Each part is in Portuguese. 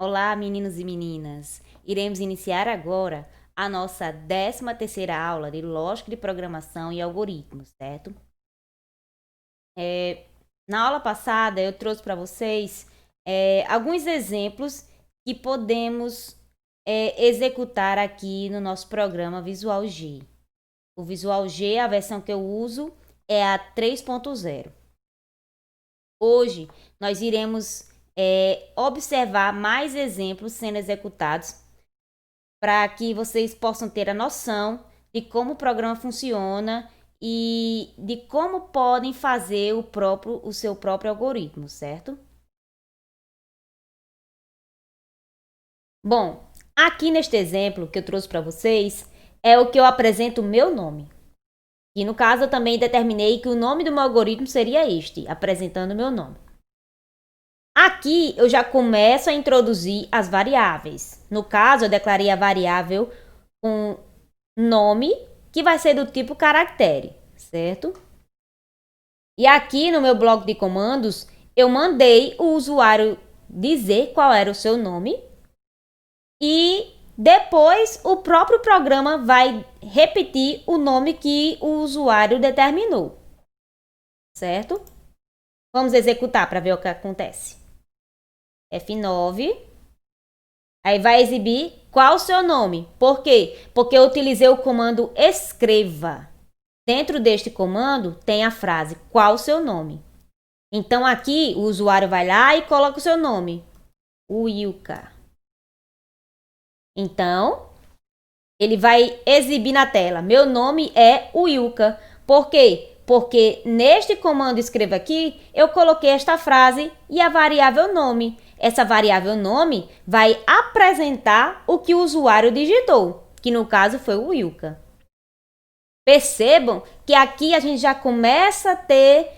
Olá, meninos e meninas! Iremos iniciar agora a nossa 13ª aula de Lógica de Programação e Algoritmos, certo? Na aula passada, eu trouxe para vocês alguns exemplos que podemos executar aqui no nosso programa Visual G. O Visual G, a versão que eu uso, é a 3.0. Hoje, nós iremos observar mais exemplos sendo executados para que vocês possam ter a noção de como o programa funciona e de como podem fazer o seu próprio algoritmo, certo? Bom, aqui neste exemplo que eu trouxe para vocês, é o que eu apresento o meu nome. E no caso, eu também determinei que o nome do meu algoritmo seria este, apresentando o meu nome. Aqui eu já começo a introduzir as variáveis. No caso, eu declarei a variável com nome, que vai ser do tipo caractere, certo? E aqui no meu bloco de comandos, eu mandei o usuário dizer qual era o seu nome e depois o próprio programa vai repetir o nome que o usuário determinou, certo? Vamos executar para ver o que acontece. F9. Aí vai exibir qual o seu nome. Por quê? Porque eu utilizei o comando escreva. Dentro deste comando tem a frase qual o seu nome. Então aqui o usuário vai lá e coloca o seu nome. Wilka. Então, ele vai exibir na tela. Meu nome é Wilka. Por quê? Porque neste comando escreva aqui, eu coloquei esta frase e a variável nome. Essa variável nome vai apresentar o que o usuário digitou, que no caso foi o Wilka. Percebam que aqui a gente já começa a ter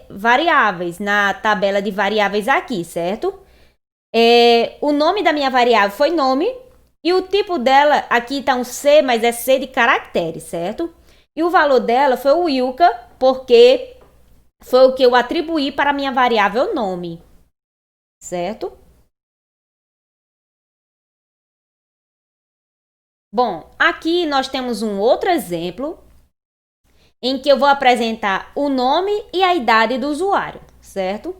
variáveis na tabela de variáveis aqui, certo? O nome da minha variável foi nome e o tipo dela, aqui está um C, mas é C de caractere, certo? E o valor dela foi o Wilka, porque foi o que eu atribuí para a minha variável nome, certo? Bom, aqui nós temos um outro exemplo em que eu vou apresentar o nome e a idade do usuário, certo?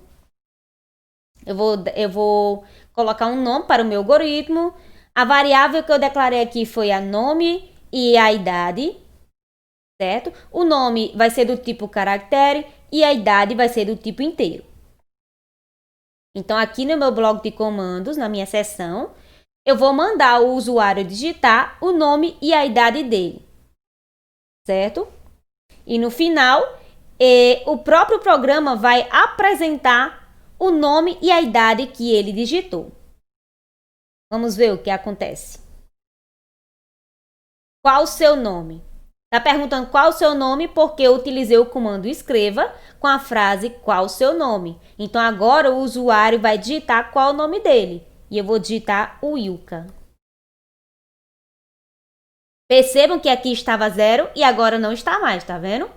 Eu vou colocar um nome para o meu algoritmo. A variável que eu declarei aqui foi a nome e a idade, certo? O nome vai ser do tipo caractere e a idade vai ser do tipo inteiro. Então, aqui no meu bloco de comandos, na minha seção, eu vou mandar o usuário digitar o nome e a idade dele, certo? E no final, o próprio programa vai apresentar o nome e a idade que ele digitou. Vamos ver o que acontece. Qual o seu nome? Está perguntando qual o seu nome porque eu utilizei o comando escreva com a frase qual o seu nome. Então, agora o usuário vai digitar qual o nome dele. E eu vou digitar o Wilka. Percebam que aqui estava 0 e agora não está mais, tá vendo?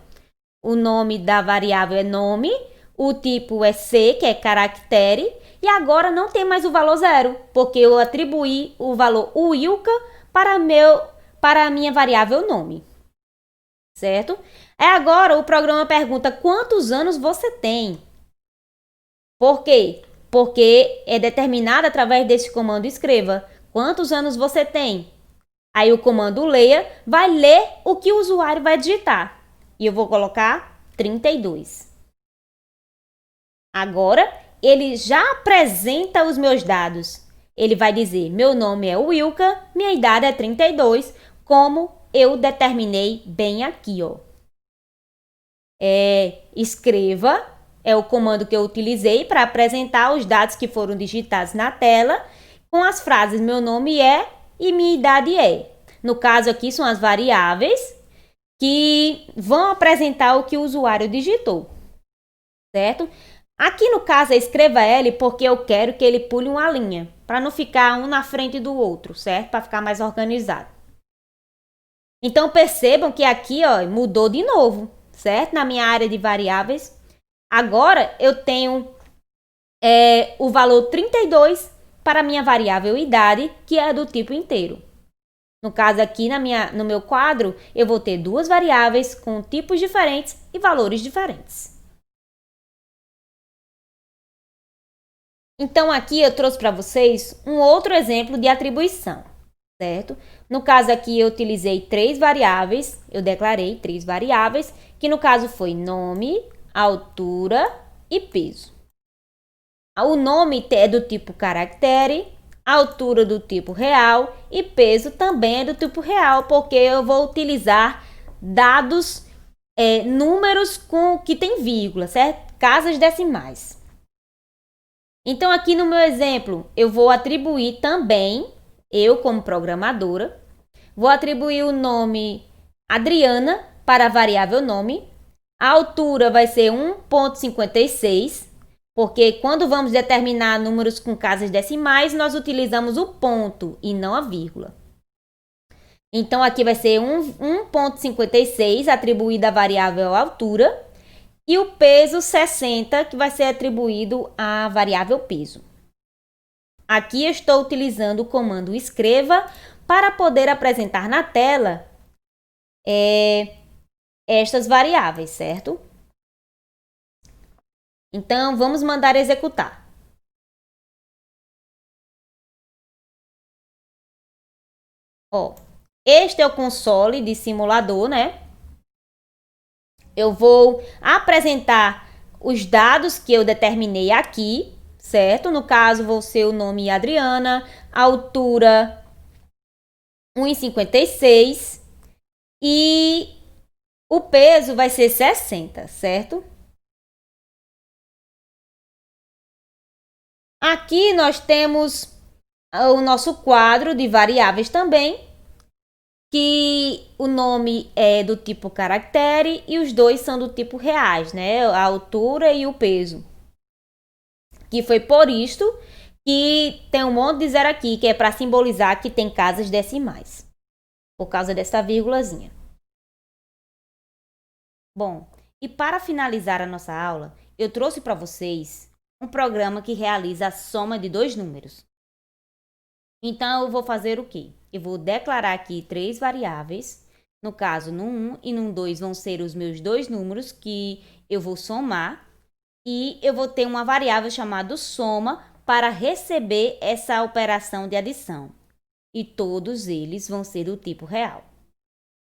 O nome da variável é nome, o tipo é C, que é caractere, e agora não tem mais o valor 0, porque eu atribuí o valor Wilka para a minha variável nome, certo? Agora o programa pergunta quantos anos você tem. Por quê? Porque é determinado através desse comando escreva. Quantos anos você tem? Aí o comando leia vai ler o que o usuário vai digitar. E eu vou colocar 32. Agora, ele já apresenta os meus dados. Ele vai dizer, meu nome é Wilka, minha idade é 32, como eu determinei bem aqui, ó. Escreva é o comando que eu utilizei para apresentar os dados que foram digitados na tela com as frases meu nome é e minha idade é. No caso aqui são as variáveis que vão apresentar o que o usuário digitou, certo? Aqui no caso é escreva L porque eu quero que ele pule uma linha, para não ficar um na frente do outro, certo? Para ficar mais organizado. Então percebam que aqui ó, mudou de novo, certo? Na minha área de variáveis. Agora eu tenho o valor 32 para a minha variável idade, que é do tipo inteiro. No caso aqui, no meu quadro, eu vou ter duas variáveis com tipos diferentes e valores diferentes. Então, aqui eu trouxe para vocês um outro exemplo de atribuição, certo? No caso aqui, eu utilizei três variáveis, eu declarei três variáveis, que no caso foi nome, altura e peso. O nome é do tipo caractere, a altura do tipo real e peso também é do tipo real, porque eu vou utilizar dados, números que tem vírgula, certo? Casas decimais. Então, aqui no meu exemplo, eu vou atribuir também, eu como programadora, vou atribuir o nome Adriana para a variável nome. A altura vai ser 1,56, porque quando vamos determinar números com casas decimais, nós utilizamos o ponto e não a vírgula. Então, aqui vai ser 1,56 atribuído à variável altura e o peso 60, que vai ser atribuído à variável peso. Aqui eu estou utilizando o comando escreva para poder apresentar na tela estas variáveis, certo? Então, vamos mandar executar. Ó, este é o console de simulador, né? Eu vou apresentar os dados que eu determinei aqui, certo? No caso, vou ser o nome Adriana, a altura 1,56 e o peso vai ser 60, certo? Aqui nós temos o nosso quadro de variáveis também, que o nome é do tipo caractere e os dois são do tipo reais, né? A altura e o peso. Que foi por isto que tem um monte de zero aqui, que é para simbolizar que tem casas decimais, por causa dessa vírgulazinha. Bom, e para finalizar a nossa aula, eu trouxe para vocês um programa que realiza a soma de dois números. Então, eu vou fazer o quê? Eu vou declarar aqui três variáveis. No caso, no 1 e no 2 vão ser os meus dois números que eu vou somar. E eu vou ter uma variável chamada soma para receber essa operação de adição. E todos eles vão ser do tipo real.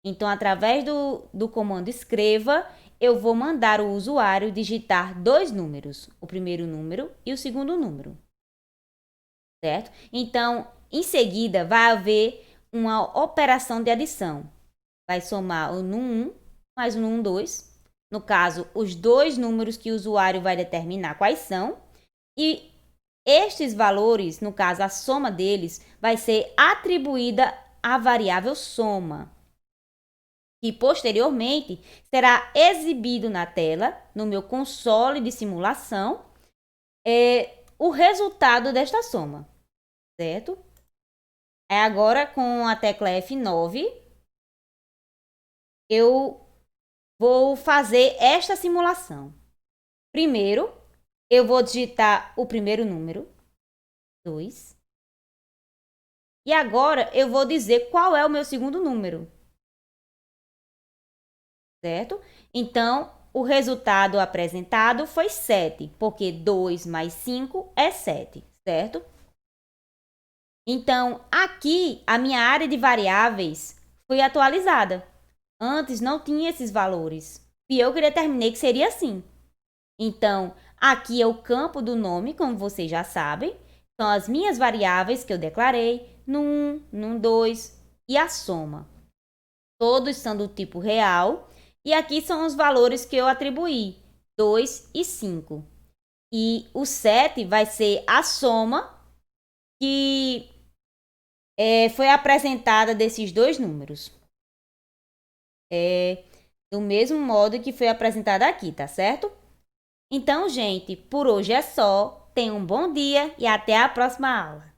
Então, através do comando escreva, eu vou mandar o usuário digitar dois números, o primeiro número e o segundo número. Certo? Então, em seguida, vai haver uma operação de adição. Vai somar o NUM 1 mais o NUM 2. No caso, os dois números que o usuário vai determinar quais são. E estes valores, no caso, a soma deles, vai ser atribuída à variável soma, que posteriormente será exibido na tela, no meu console de simulação, o resultado desta soma, certo? Agora, com a tecla F9, eu vou fazer esta simulação. Primeiro, eu vou digitar o primeiro número, 2. E agora, eu vou dizer qual é o meu segundo número. Certo? Então, o resultado apresentado foi 7, porque 2 mais 5 é 7, certo? Então, aqui, a minha área de variáveis foi atualizada. Antes não tinha esses valores. E eu que determinei que seria assim. Então, aqui é o campo do nome, como vocês já sabem. São as minhas variáveis que eu declarei, no 1, no 2 e a soma. Todos são do tipo real. E aqui são os valores que eu atribuí, 2 e 5. E o 7 vai ser a soma que foi apresentada desses dois números. Do mesmo modo que foi apresentada aqui, tá certo? Então, gente, por hoje é só. Tenham um bom dia e até a próxima aula.